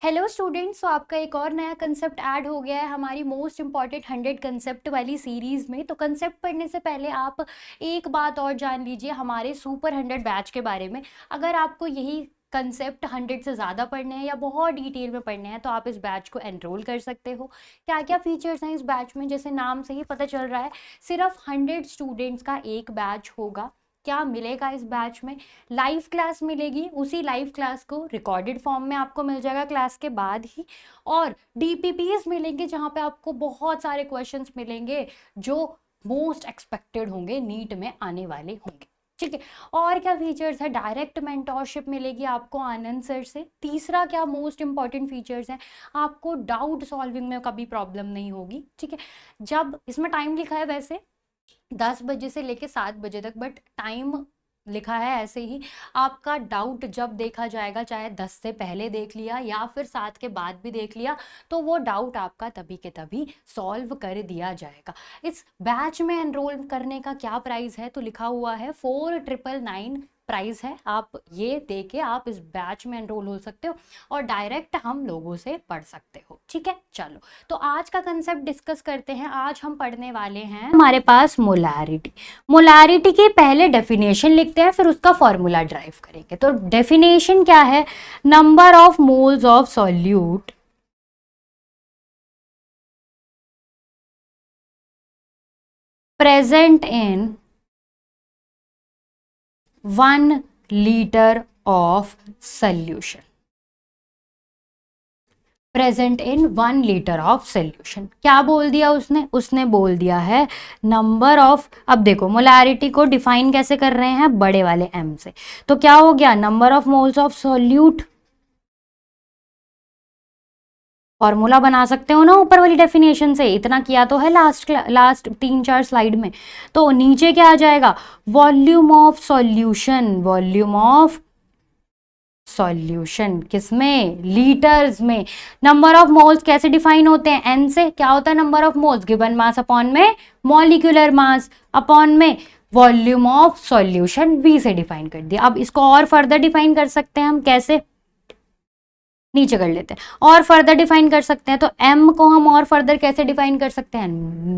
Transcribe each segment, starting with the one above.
Hello students, तो आपका एक और नया कंसेप्ट ऐड हो गया है हमारी मोस्ट इम्पॉर्टेंट 100 कंसेप्ट वाली सीरीज़ में। तो कंसेप्ट पढ़ने से पहले आप एक बात और जान लीजिए हमारे सुपर 100 बैच के बारे में। अगर आपको यही कंसेप्ट 100 से ज़्यादा पढ़ने हैं या बहुत डिटेल में पढ़ने हैं तो आप इस बैच को एनरोल कर सकते हो। क्या क्या फीचर्स हैं इस बैच में, जैसे नाम से ही पता चल रहा है सिर्फ 100 स्टूडेंट्स का एक बैच होगा। क्या मिलेगा इस बैच में? लाइव क्लास मिलेगी, उसी लाइव क्लास को रिकॉर्डेड फॉर्म में आपको मिल जाएगा क्लास के बाद ही, और डीपीपीएस मिलेंगे जहाँ पे आपको बहुत सारे क्वेश्चंस मिलेंगे जो मोस्ट एक्सपेक्टेड होंगे, नीट में आने वाले होंगे। ठीक है। और क्या फीचर्स है? डायरेक्ट मेंटोरशिप मिलेगी आपको आनंद सर से। तीसरा क्या मोस्ट इंपॉर्टेंट फीचर्स है, आपको डाउट सॉल्विंग में कभी प्रॉब्लम नहीं होगी। ठीक है। जब इसमें टाइम लिखा है वैसे 10 बजे से लेके 7 बजे तक, बट टाइम लिखा है ऐसे ही। आपका डाउट जब देखा जाएगा, चाहे 10 से पहले देख लिया या फिर 7 के बाद भी देख लिया, तो वो डाउट आपका तभी के तभी सॉल्व कर दिया जाएगा। इस बैच में एनरोल करने का क्या प्राइस है, तो लिखा हुआ है 4999 प्राइस है। आप ये दे के आप इस बैच में एनरोल हो सकते हो और डायरेक्ट हम लोगों से पढ़ सकते हो। ठीक है, चलो तो आज का कंसेप्ट डिस्कस करते हैं। आज हम पढ़ने वाले हैं हमारे पास मोलैरिटी। मोलैरिटी की पहले डेफिनेशन लिखते हैं, फिर उसका फॉर्मूला ड्राइव करेंगे। तो डेफिनेशन क्या है? Number of moles of solute present in 1 litre of solution. Present in 1 litre of solution. क्या बोल दिया उसने? उसने बोल दिया है नंबर ऑफ, अब देखो मोलैरिटी को डिफाइन कैसे कर रहे हैं, बड़े वाले m से। तो क्या हो गया? Number of moles of solute. Formula बना सकते हो ना ऊपर वाली डेफिनेशन से, इतना किया तो है लास्ट 3-4 स्लाइड में। तो नीचे क्या आ जाएगा? Volume of solution. Volume of solution किसमें? लीटर्स में। नंबर ऑफ मोल्स कैसे डिफाइन होते हैं? एन से। क्या होता है number of moles? Given mass upon में मॉलिक्यूलर मास अपॉन में वॉल्यूम ऑफ सॉल्यूशन, वी से डिफाइन कर दिया। अब इसको और फर्दर डिफाइन कर सकते हैं हम, कैसे? नीचे कर लेते हैं और फर्दर डिफाइन कर सकते हैं। तो m को हम और फर्दर कैसे डिफाइन कर सकते हैं?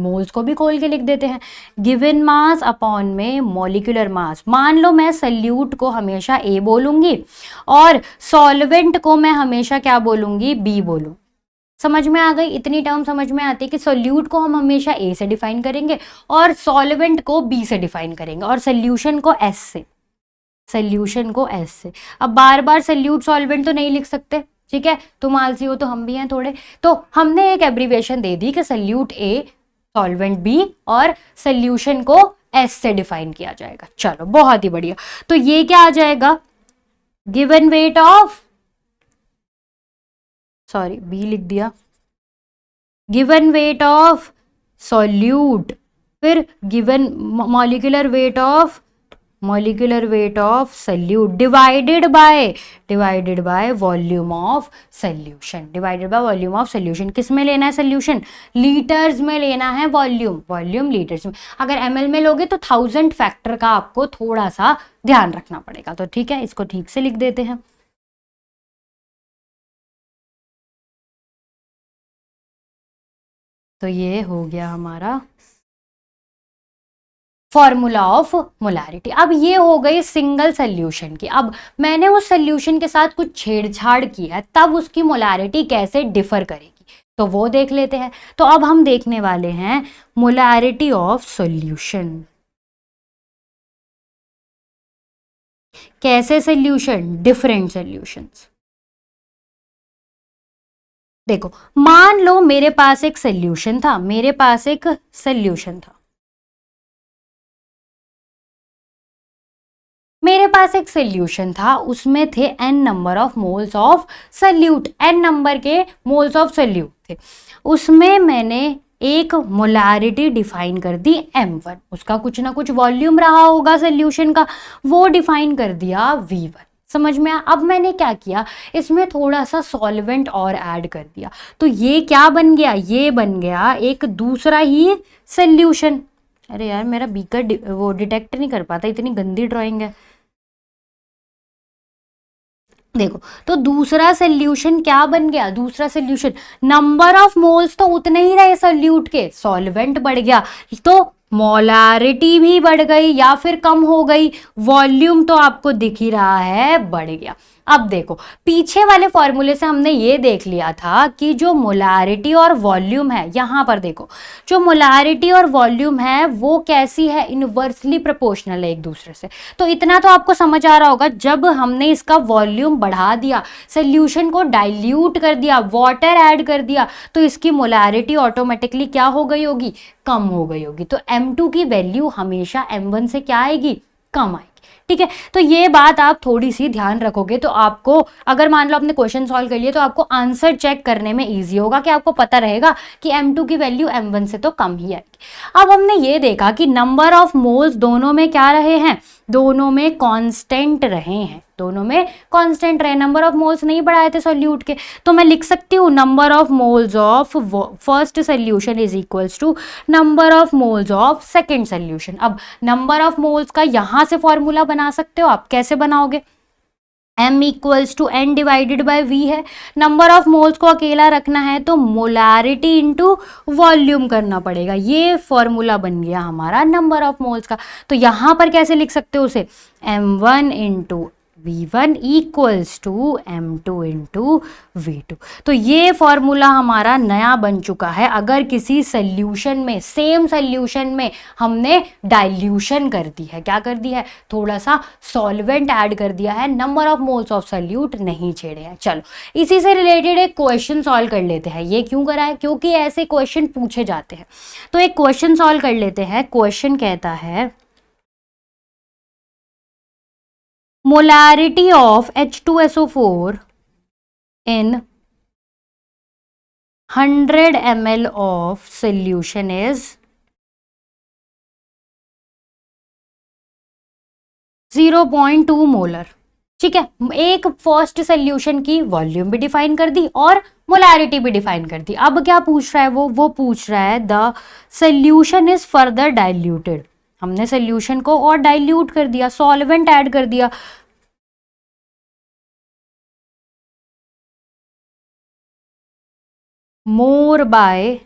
मोल्स को भी खोल के लिख देते हैं। गिवन मास अपॉन में मॉलिक्यूलर मास। मान लो मैं सल्यूट को हमेशा a बोलूंगी और सॉल्वेंट को मैं हमेशा क्या बोलूंगी? b बोलूं। समझ में आ गई? इतनी टर्म समझ में आती है कि सोल्यूट को हम हमेशा a से डिफाइन करेंगे और सॉल्वेंट को b से डिफाइन करेंगे और सोल्यूशन को s से। सोल्यूशन को s से। अब बार बार सोल्यूट सॉल्वेंट तो नहीं लिख सकते, ठीक है, तुम आलसी हो तो हम भी हैं थोड़े। तो हमने एक एब्रीविएशन दे दी कि सल्यूट ए, सॉल्वेंट बी और सल्यूशन को एस से डिफाइन किया जाएगा। चलो बहुत ही बढ़िया। तो ये क्या आ जाएगा? Given weight of, sorry B लिख दिया, गिवन वेट ऑफ सॉल्यूट, फिर given molecular weight of solute divided by volume of solution. Divided by volume of solution. किस में लेना है सल्यूशन? लीटर्स में लेना है वॉल्यूम लीटर्स में। अगर ml में लोगे तो 1000 फैक्टर का आपको थोड़ा सा ध्यान रखना पड़ेगा। तो ठीक है, इसको ठीक से लिख देते हैं। तो ये हो गया हमारा फॉर्मूला ऑफ मोलैरिटी। अब ये हो गई सिंगल सोल्यूशन की। अब मैंने उस सोल्यूशन के साथ कुछ छेड़छाड़ की है, तब उसकी मोलैरिटी कैसे डिफर करेगी तो वो देख लेते हैं। तो अब हम देखने वाले हैं मोलैरिटी ऑफ सॉल्यूशन। कैसे सोल्यूशन? Different solutions. देखो मान लो मेरे पास एक सोल्यूशन था, मेरे पास एक सोल्यूशन था, उसमें थे n number of moles of solute, n number के मोल्स ऑफ सल्यूट थे। उसमें मैंने एक मोलैरिटी डिफाइन कर दी m1, उसका कुछ ना कुछ वॉल्यूम रहा होगा सोल्यूशन का, वो डिफाइन कर दिया v1। समझ में आया? अब मैंने क्या किया, इसमें थोड़ा सा सॉल्वेंट और ऐड कर दिया, तो ये क्या बन गया? ये बन गया एक दूसरा ही सोल्यूशन। अरे यार मेरा बीकर वो डिटेक्ट नहीं कर पाता, इतनी गंदी ड्राइंग है। देखो, तो दूसरा सोल्यूशन क्या बन गया, दूसरा सोल्यूशन नंबर ऑफ मोल्स तो उतने ही रहे सोल्यूट के, सॉल्वेंट बढ़ गया, तो मोलारिटी भी बढ़ गई या फिर कम हो गई, वॉल्यूम तो आपको दिख ही रहा है बढ़ गया। अब देखो, पीछे वाले फॉर्मूले से हमने ये देख लिया था कि जो मोलारिटी और वॉल्यूम है, यहां पर देखो, जो मोलारिटी और वॉल्यूम है वो कैसी है, इनवर्सली प्रोपोर्शनल है एक दूसरे से। तो इतना तो आपको समझ आ रहा होगा, जब हमने इसका वॉल्यूम बढ़ा दिया, सोल्यूशन को डाइल्यूट कर दिया, वाटर ऐड कर दिया, तो इसकी मोलारिटी ऑटोमेटिकली क्या हो गई होगी, कम हो गई होगी। तो M2 की वैल्यू हमेशा M1 से क्या आएगी, कम आएगी। ठीक है, तो ये बात आप थोड़ी सी ध्यान रखोगे तो आपको, अगर मान लो आपने क्वेश्चन सॉल्व कर लिया, तो आपको आंसर चेक करने में इजी होगा कि आपको पता रहेगा कि M2 की वैल्यू M1 से तो कम ही आएगी। अब हमने ये देखा कि नंबर ऑफ मोल्स दोनों में क्या रहे हैं, दोनों में कांस्टेंट रहे हैं, दोनों में कांस्टेंट रहे, नंबर ऑफ मोल्स नहीं बढ़ाए थे सॉल्यूट के। तो मैं लिख सकती हूँ number of moles of first solution is equals to number of moles of second solution. अब नंबर ऑफ मोल्स का यहां से फॉर्मूला बना सकते हो आप, कैसे बनाओगे, M equals to N divided by V है, नंबर ऑफ मोल्स को अकेला रखना है तो मोलारिटी इंटू वॉल्यूम करना पड़ेगा, ये फॉर्मूला बन गया हमारा नंबर ऑफ मोल्स का। तो यहां पर कैसे लिख सकते हो उसे, M1 into V1 equals to M2 into V2। तो ये फॉर्मूला हमारा नया बन चुका है। अगर किसी सोल्यूशन में, सेम सोल्यूशन में हमने डाइल्यूशन कर दी है, क्या कर दी है, थोड़ा सा सॉल्वेंट ऐड कर दिया है, number of moles of solute नहीं छेड़े हैं। चलो, इसी से रिलेटेड एक क्वेश्चन सॉल्व कर लेते हैं। ये क्यों करा है, क्योंकि ऐसे क्वेश्चन पूछे जाते हैं। तो एक क्वेश्चन सॉल्व कर लेते हैं। क्वेश्चन कहता है molarity of H2SO4 in 100 ml of solution is 0.2 molar. ठीक है, एक फर्स्ट सोल्यूशन की वॉल्यूम भी डिफाइन कर दी और मोलारिटी भी डिफाइन कर दी। अब क्या पूछ रहा है वो पूछ रहा है the solution is further diluted. हमने सोल्यूशन को और डाइल्यूट कर दिया, सॉल्वेंट ऐड कर दिया, मोर बाय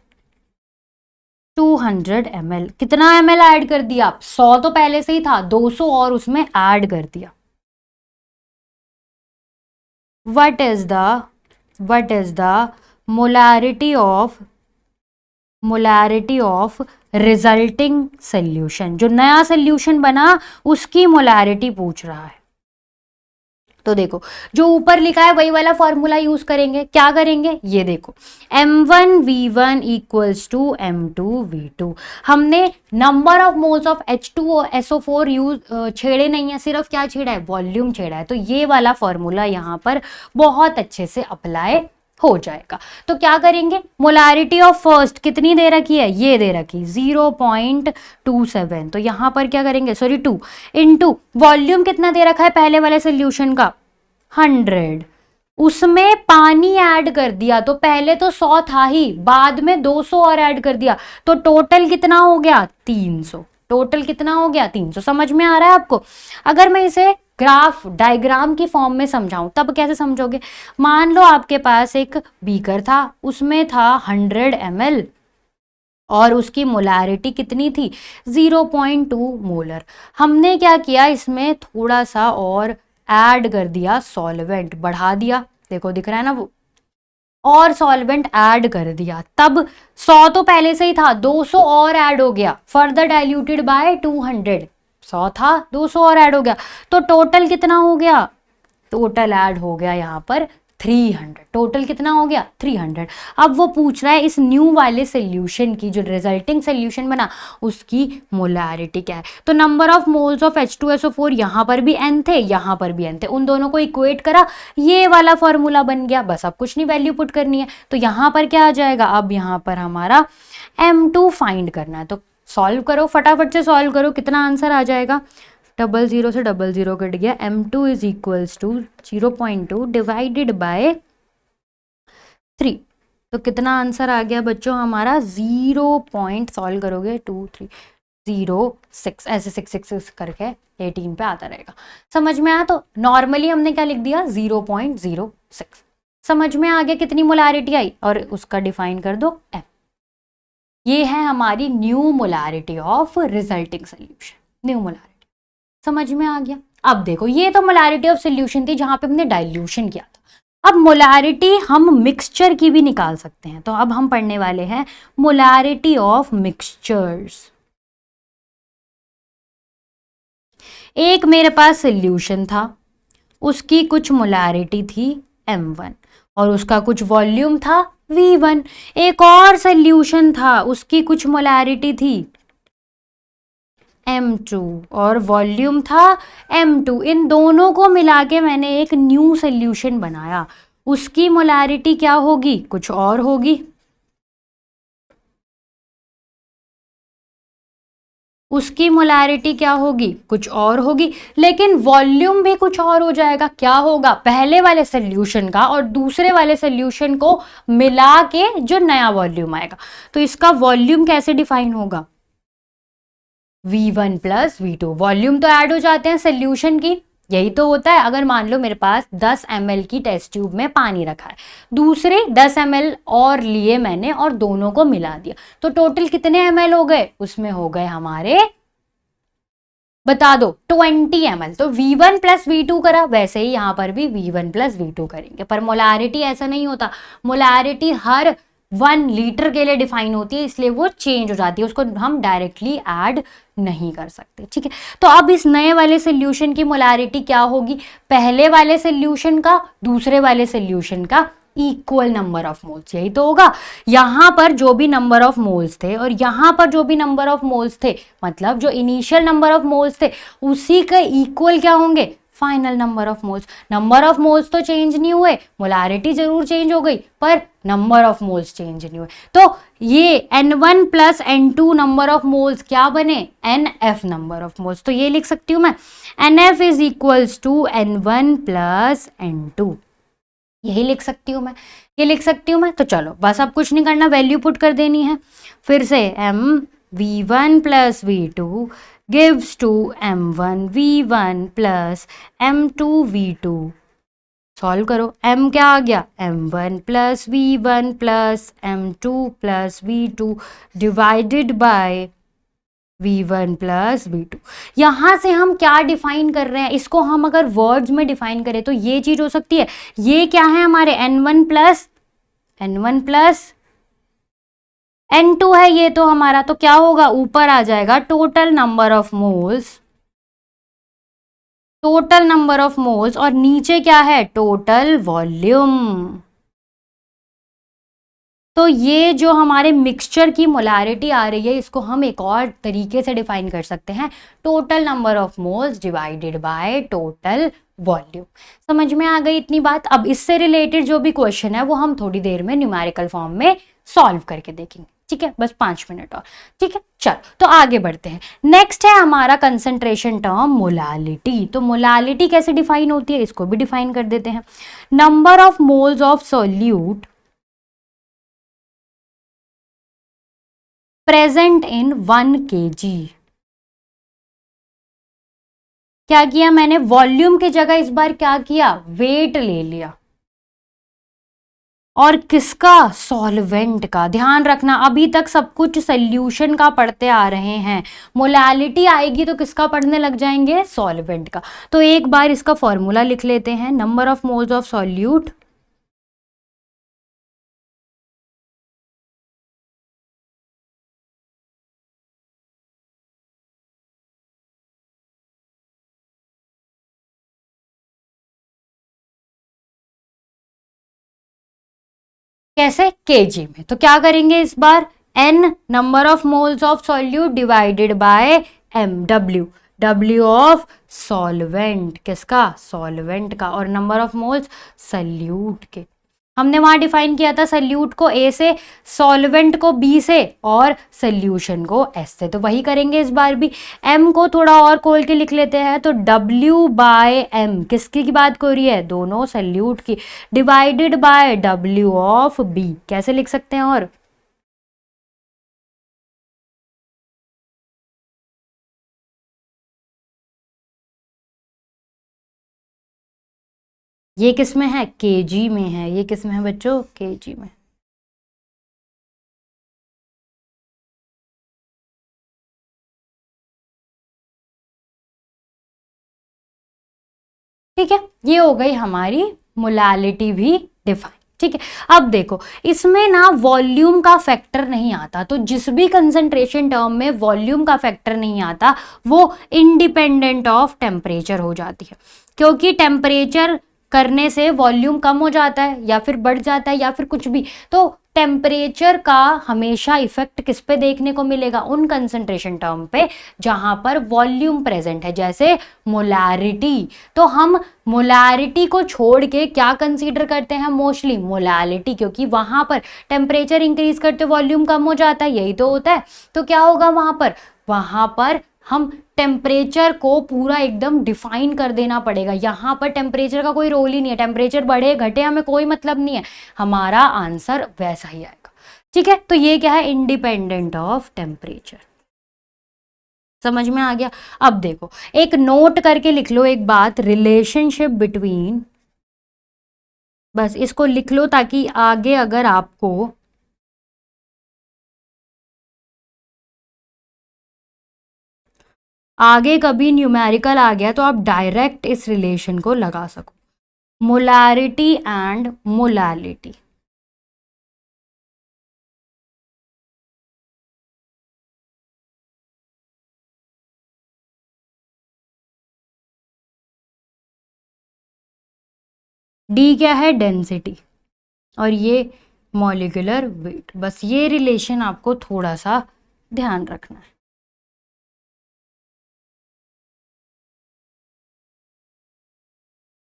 200 ml। कितना ml ऐड कर दिया, 100 तो पहले से ही था, 200 और उसमें ऐड कर दिया। what is the molarity of resulting solution। जो नया सोल्यूशन बना उसकी मोलारिटी पूछ रहा है। तो देखो, जो ऊपर लिखा है वही वाला फॉर्मूला यूज करेंगे। क्या करेंगे, ये देखो, M1V1 इक्वल्स टू M2V2। हमने number of moles of H2SO4 use छेड़े नहीं है, सिर्फ क्या छेड़ा है, वॉल्यूम छेड़ा है। तो ये वाला फॉर्मूला यहाँ पर बहुत अच्छे से अप्लाई हो जाएगा। तो क्या करेंगे, मोलारिटी ऑफ फर्स्ट कितनी दे रखी है, ये दे रखी 0.27। तो यहां पर क्या करेंगे, सॉरी 2 इंटू वॉल्यूम कितना दे रखा है पहले वाले सोल्यूशन का, 100, उसमें पानी ऐड कर दिया। तो पहले तो 100 था ही, बाद में 200 और ऐड कर दिया, तो टोटल कितना हो गया, 300। टोटल कितना हो गया, 300। समझ में आ रहा है आपको। अगर मैं इसे ग्राफ डायग्राम की फॉर्म में समझाऊं तब कैसे समझोगे, मान लो आपके पास एक बीकर था, उसमें था 100 ml और उसकी मोलारिटी कितनी थी, 0.2 मोलर। हमने क्या किया, इसमें थोड़ा सा और ऐड कर दिया, सॉल्वेंट बढ़ा दिया, देखो दिख रहा है ना वो, और सॉल्वेंट ऐड कर दिया। तब 100 तो पहले से ही था, 200 और ऐड हो गया, फर्दर डाइल्यूटेड बाय 200। 100 था, 200 और ऐड हो गया, तो टोटल कितना हो गया, टोटल ऐड हो गया यहाँ पर 300। टोटल कितना हो गया, 300। अब वो पूछ रहा है इस न्यू वाले सोल्यूशन की, जो रिजल्टिंग सोल्यूशन बना, उसकी मोलारिटी क्या है। तो number of moles of H2SO4 यहाँ पर भी n थे, यहाँ पर भी n थे, उन दोनों को इक्वेट करा, ये वाला फॉर्मूला बन गया। बस अब कुछ नहीं, वैल्यू पुट करनी है। तो यहाँ पर क्या आ जाएगा, अब यहाँ पर हमारा M2 फाइंड करना है। तो सॉल्व करो, फटाफट से सॉल्व करो, कितना आंसर आ जाएगा, 00 से 00 कट गया, M2 is equals to 0.2 divided by 3। तो कितना आंसर आ गया बच्चों हमारा, 0 पॉइंट, सॉल्व करोगे 2 3 0.06 ऐसे 6 करके 18 पे आता रहेगा। समझ में आया? तो नॉर्मली हमने क्या लिख दिया 0.06। समझ में आ गया कितनी मोलारिटी आई, और उसका डिफाइन कर दो m। ये है हमारी new molarity of resulting solution, new molarity. समझ में आ गया? अब देखो ये तो मोलारिटी ऑफ सोल्यूशन थी जहां पे हमने डाइल्यूशन किया था। अब मोलारिटी हम मिक्सचर की भी निकाल सकते हैं, तो अब हम पढ़ने वाले हैं मोलारिटी ऑफ मिक्सचर्स। एक मेरे पास सोल्यूशन था, उसकी कुछ मोलारिटी थी m1 और उसका कुछ वॉल्यूम था v1। एक और सोल्यूशन था, उसकी कुछ मोलारिटी थी m2 और वॉल्यूम था m2। इन दोनों को मिला के मैंने एक न्यू सोल्यूशन बनाया। उसकी मोलारिटी क्या होगी? कुछ और होगी। उसकी मोलारिटी क्या होगी? कुछ और होगी, लेकिन वॉल्यूम भी कुछ और हो जाएगा। क्या होगा? पहले वाले सोल्यूशन का और दूसरे वाले सोल्यूशन को मिला के जो नया वॉल्यूम आएगा, तो इसका वॉल्यूम कैसे डिफाइन होगा? v1 plus v2। वॉल्यूम तो ऐड हो जाते हैं सोल्यूशन की, यही तो होता है। अगर मान लो मेरे पास 10 ml की टेस्ट ट्यूब में पानी रखा है, दूसरे 10 ml और लिए मैंने और दोनों को मिला दिया, तो टोटल कितने ml हो गए? उसमें हो गए हमारे, बता दो, 20 ml। तो v1 प्लस v2 करा, वैसे ही यहां पर भी v1 प्लस v2 करेंगे। पर मोलारिटी ऐसा नहीं होता, मोलारिटी हर 1 लीटर के लिए डिफाइन होती है, इसलिए वो चेंज हो जाती है, उसको हम डायरेक्टली ऐड नहीं कर सकते। ठीक है, तो अब इस नए वाले सोल्यूशन की मोलारिटी क्या होगी? पहले वाले सोल्यूशन का दूसरे वाले सोल्यूशन का इक्वल नंबर ऑफ मोल्स, यही तो होगा। यहां पर जो भी नंबर ऑफ मोल्स थे और यहां पर जो भी नंबर ऑफ मोल्स थे, मतलब जो इनिशियल नंबर ऑफ मोल्स थे उसी के इक्वल क्या होंगे? Final number of moles. Number of moles तो चेंज नहीं हुए, मोलारिटी जरूर चेंज हो गई, पर नंबर ऑफ मोल्स चेंज नहीं हुए। तो ये n1 plus n2 number of moles क्या बने? nf number of moles. तो ये लिख सकती हूं मैं, nf is equals to n1 plus n2। यही लिख सकती हूँ मैं, ये लिख सकती हूँ मैं। तो चलो बस अब कुछ नहीं करना, वैल्यू पुट कर देनी है। फिर से m v1 plus v2 gives to m1 v1 plus m2 v2। Solve करो, m क्या आ गया? m1 plus v1 plus m2 plus v2 divided by v1 plus v2। यहां से हम क्या डिफाइन कर रहे हैं? इसको हम अगर वर्ड्स में डिफाइन करें तो ये चीज हो सकती है, ये क्या है हमारे n1 प्लस n2 है ये तो हमारा, तो क्या होगा? ऊपर आ जाएगा total number of moles, total number of moles, और नीचे क्या है? Total volume. तो ये जो हमारे मिक्सचर की मोलारिटी आ रही है, इसको हम एक और तरीके से डिफाइन कर सकते हैं, total number of moles divided by total volume. समझ में आ गई इतनी बात? अब इससे रिलेटेड जो भी क्वेश्चन है वो हम थोड़ी देर में न्यूमेरिकल फॉर्म में सॉल्व करके देखेंगे। ठीक है, बस 5 मिनट और। ठीक है, चलो तो आगे बढ़ते हैं। नेक्स्ट है हमारा कंसंट्रेशन टर्म मोलालिटी। तो मोलालिटी कैसे डिफाइन होती है, इसको भी डिफाइन कर देते हैं। Number of moles of solute present in 1 kg। क्या किया मैंने? वॉल्यूम की जगह इस बार क्या किया? वेट ले लिया। और किसका? सॉल्वेंट का। ध्यान रखना अभी तक सब कुछ सोल्यूशन का पढ़ते आ रहे हैं, मोलालिटी आएगी तो किसका पढ़ने लग जाएंगे? सॉल्वेंट का। तो एक बार इसका फॉर्मूला लिख लेते हैं, number of moles of solute कैसे? केजी में। तो क्या करेंगे इस बार? n number of moles of solute divided by m, w of solvent, किसका? सॉल्वेंट का, और नंबर ऑफ मोल्स सल्यूट के। हमने वहां डिफाइन किया था सल्यूट को a से, सॉल्वेंट को b से, और सल्यूशन को s से। तो वही करेंगे इस बार भी। m को थोड़ा और खोल के लिख लेते हैं, तो w बाय m, किसकी की बात हो रही है? दोनों सल्यूट की, divided by w of b। कैसे लिख सकते हैं? और ये किस में है, केजी में है। ये किस में है बच्चों, केजी में। ठीक है, ये हो गई हमारी मोलालिटी भी डिफाइन। ठीक है, अब देखो इसमें ना वॉल्यूम का फैक्टर नहीं आता, तो जिस भी कंसंट्रेशन टर्म में वॉल्यूम का फैक्टर नहीं आता वो इंडिपेंडेंट ऑफ टेम्परेचर हो जाती है, क्योंकि टेम्परेचर करने से वॉल्यूम कम हो जाता है या फिर बढ़ जाता है या फिर कुछ भी। तो टेम्परेचर का हमेशा इफेक्ट किस पे देखने को मिलेगा, उन कंसंट्रेशन टर्म पे जहां पर वॉल्यूम प्रेजेंट है, जैसे मोलारिटी। तो हम मोलारिटी को छोड़ के क्या कंसीडर करते हैं, मोस्टली मोलालिटी, क्योंकि वहां पर टेम्परेचर इंक्रीज करते वॉल्यूम कम हो जाता है, यही तो होता है। तो क्या होगा वहां पर हम टेम्परेचर को पूरा एकदम डिफाइन कर देना पड़ेगा। यहां पर टेम्परेचर का कोई रोल ही नहीं है, टेम्परेचर बढ़े घटे हमें कोई मतलब नहीं है, हमारा आंसर वैसा ही आएगा। ठीक है, तो ये क्या है, इंडिपेंडेंट ऑफ टेम्परेचर। समझ में आ गया। अब देखो एक नोट करके लिख लो एक बात, रिलेशनशिप बिटवीन, बस इसको लिख लो ताकि आगे अगर आपको आगे कभी न्यूमेरिकल आ गया तो आप डायरेक्ट इस रिलेशन को लगा सको, मोलारिटी एंड मोलालिटी। डी क्या है, डेंसिटी, और ये मॉलिक्यूलर वेट। बस ये रिलेशन आपको थोड़ा सा ध्यान रखना है।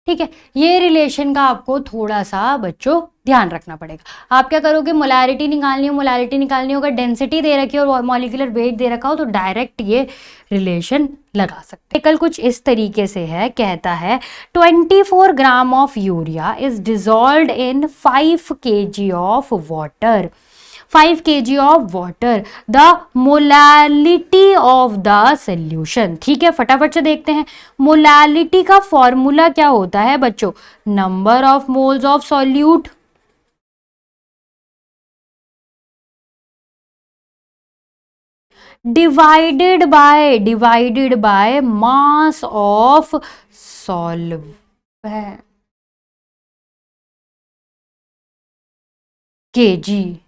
ठीक है, ये रिलेशन का आपको थोड़ा सा बच्चों ध्यान रखना पड़ेगा। आप क्या करोगे, मोलारिटी निकालनी हो, मोलारिटी निकालनी हो, अगर डेंसिटी दे रखी हो और मॉलिक्यूलर वेट दे रखा हो तो डायरेक्ट ये रिलेशन लगा सकते हैं। कल कुछ इस तरीके से है, कहता है 24 gram of urea is dissolved in 5 kg of water, 5 kg of water, the molality of the solution. ठीक है, फटाफट से देखते हैं मोलालिटी का फॉर्मूला क्या होता है बच्चों, number of moles of solute divided by mass of solvent, KG,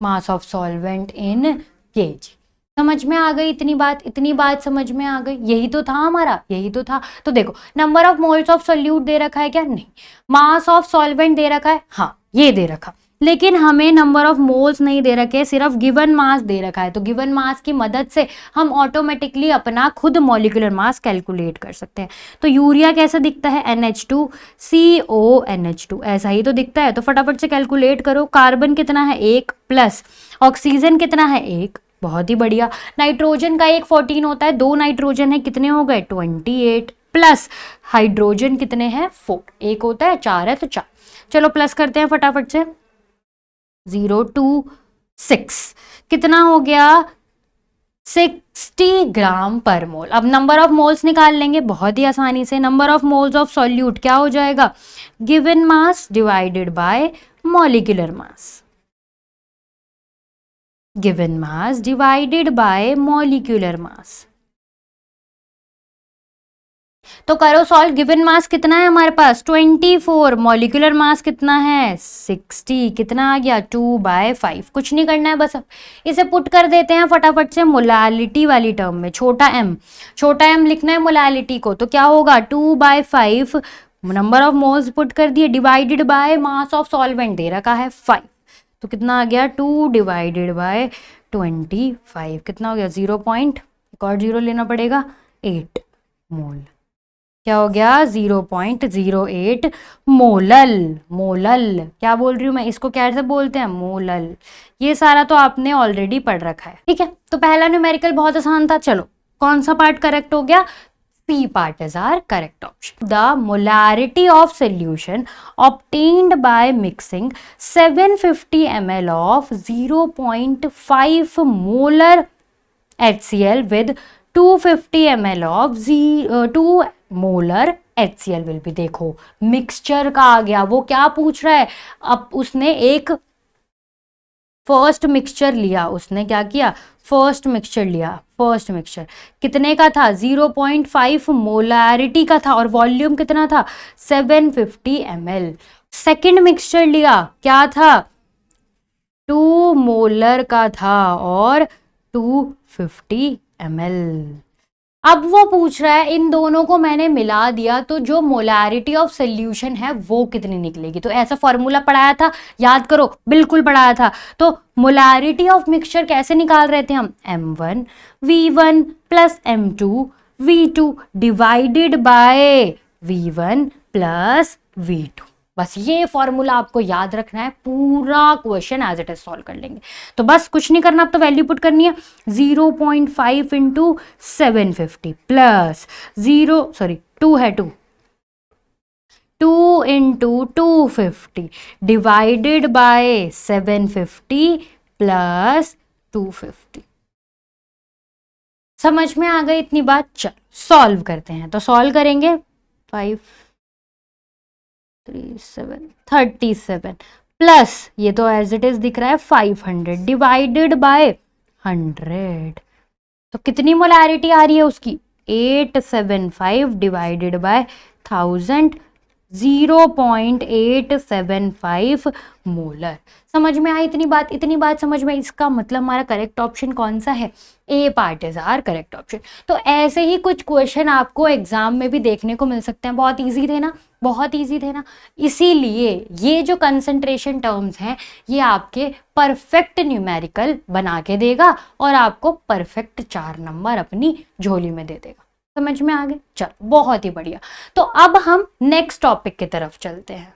mass of solvent in KG. समझ में आ गई इतनी बात, इतनी बात समझ में आ गई, यही तो था हमारा, यही तो था। तो देखो number of moles of solute दे रखा है क्या, नहीं। मास ऑफ सॉल्वेंट दे रखा है, हाँ ये दे रखा, लेकिन हमें नंबर ऑफ मोल्स नहीं दे रखे, सिर्फ गिवन मास दे रखा है। तो गिवन मास की मदद से हम ऑटोमेटिकली अपना खुद मॉलिक्यूलर मास कैलकुलेट कर सकते हैं। तो यूरिया कैसा दिखता है, NH2CONH2, ऐसा ही तो दिखता है। तो फटाफट से कैलकुलेट करो, कार्बन कितना है 1 प्लस ऑक्सीजन कितना है 1, बहुत ही बढ़िया। नाइट्रोजन का एक 14 होता है, 2 नाइट्रोजन है, कितने हो गए 28, प्लस हाइड्रोजन कितने हैं 4, एक होता है 4 है तो 4। चलो प्लस करते हैं फटाफट से, 026 कितना हो गया 60 ग्राम पर मोल। अब नंबर ऑफ मोल्स निकाल लेंगे बहुत ही आसानी से, number of moles of solute क्या हो जाएगा, given mass divided by molecular mass, given mass divided by molecular mass। तो करो सॉल्व, गिवन मास कितना है हमारे पास 24, मॉलिक्यूलर मास कितना है 60, कितना आ गया 2/5। कुछ नहीं करना है, बस इसे पुट कर देते हैं फटाफट से मोलालिटी वाली टर्म में, छोटा m लिखना है मोलालिटी को। तो क्या होगा 2/5, नंबर ऑफ मोल्स पुट कर दिए, divided by mass of solvent दे रखा है 5, तो कितना आ गया 2 डिवाइडेड बाय 25, कितना हो गया 0 पॉइंट, एक और 0 लेना पड़ेगा 8 मोल, क्या हो गया 0.08 मोलल। मोलल क्या बोल रही हूँ मैं, इसको कैसे बोलते हैं मोलल, ये सारा तो आपने ऑलरेडी पढ़ रखा है। ठीक है, तो पहला न्यूमेरिकल बहुत आसान था। चलो कौन सा पार्ट करेक्ट हो गया, C part is our correct option. The molarity of solution obtained by mixing 750 ml of 0.5 molar HCl with 250 ml of 2 molar HCl will be. देखो मिक्सचर का आ गया, वो क्या पूछ रहा है, अब उसने एक फर्स्ट मिक्सचर लिया, उसने क्या किया, फर्स्ट मिक्सचर लिया, फर्स्ट मिक्सचर कितने का था, 0.5 मोलारिटी का था और वॉल्यूम कितना था, 750 ml। सेकेंड मिक्सचर लिया, क्या था, 2 मोलर का था और 250 ml। अब वो पूछ रहा है इन दोनों को मैंने मिला दिया तो जो मोलारिटी ऑफ सोल्यूशन है वो कितनी निकलेगी। तो ऐसा फॉर्मूला पढ़ाया था, याद करो, बिल्कुल पढ़ाया था। तो मोलारिटी ऑफ मिक्सचर कैसे निकाल रहे थे हम, M1 V1 plus M2 V2 divided by V1 plus V2। बस ये फॉर्मूला आपको याद रखना है, पूरा question as it is solve कर लेंगे। तो बस कुछ नहीं करना, अब तो वैल्यू पुट करनी है, 0.5 इंटू 750 प्लस 2 है 2 इंटू 250 डिवाइडेड बाय 750 प्लस 250। समझ में आ गई इतनी बात। चल सॉल्व करते हैं, तो सॉल्व करेंगे 5 3 7 37 प्लस ये तो एज इट इज दिख रहा है 500 डिवाइडेड बाय 100। तो कितनी मोलैरिटी आ रही है उसकी, 875 डिवाइडेड बाय 1000, 0.875 मोलर। समझ में आई इतनी बात, इतनी बात समझ में। इसका मतलब हमारा करेक्ट ऑप्शन कौन सा है, A part is our correct option. तो ऐसे ही कुछ क्वेश्चन आपको एग्जाम में भी देखने को मिल सकते हैं। बहुत इजी थे ना, बहुत इजी थे ना। इसीलिए ये जो कंसंट्रेशन टर्म्स हैं ये आपके परफेक्ट न्यूमेरिकल बना के देगा और आपको परफेक्ट 4 नंबर अपनी झोली में दे देगा। समझ में आ गए, चल बहुत ही बढ़िया। तो अब हम नेक्स्ट टॉपिक की तरफ चलते हैं।